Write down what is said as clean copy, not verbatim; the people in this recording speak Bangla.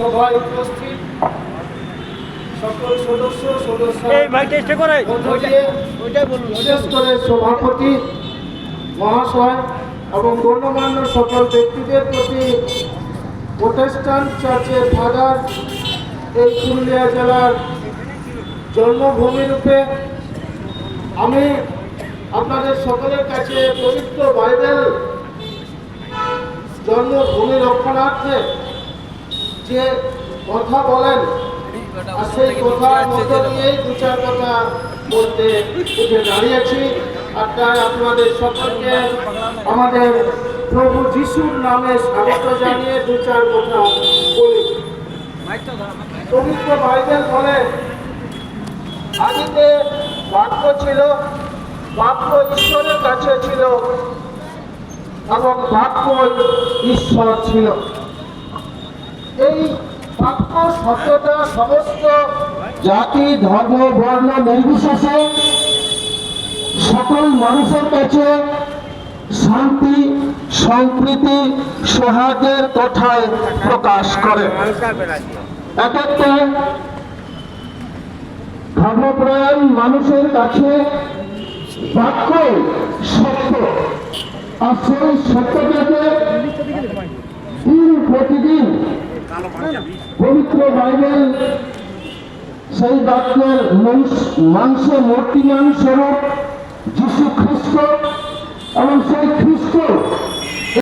সভায় উপস্থিত সকল সদস্য বিশেষ করে সভাপতি মহাশয় এবং গণ্যমান্য সকল ব্যক্তিদের প্রতি প্রোটেস্ট্যান্ট চার্চের ফাদার এই পুরুলিয়া জেলার জন্মভূমি রূপে আমি আপনাদের সকলের কাছে পবিত্র বাইবেল জন্মভূমি রক্ষণার্থে যে কথা বলেন আর সেই কথার মধ্য দিয়েই দু চার কথা বলতে উঠে দাঁড়িয়েছি। আর তাই আপনাদের সকলকে আমাদের প্রভু যিশুর নামে স্বাগত জানিয়ে দু চার কথা বলি। পবিত্র বাইবেল বলে আদিতে বাক্য ছিল, বাক্য ঈশ্বরের কাছে ছিল এবং বাক্য ঈশ্বর ছিল। এই বাক্য শব্দটা সমস্ত জাতি ধর্ম বর্ণ নির্বিশেষে সকল মানুষের কাছে শান্তি সম্প্রীতি সৌহার্দ্যের কথায় প্রকাশ করে। এক একটা ধর্মপ্রাণ মানুষের কাছে বাক্য সত্য, আর সেই সত্যটাকে দিন প্রতিদিন পবিত্র বাইবেল সেই বাক্যের মাংস মূর্তিমান স্বরূপ যীশু খ্রিস্ট এবং সেই খ্রিস্ট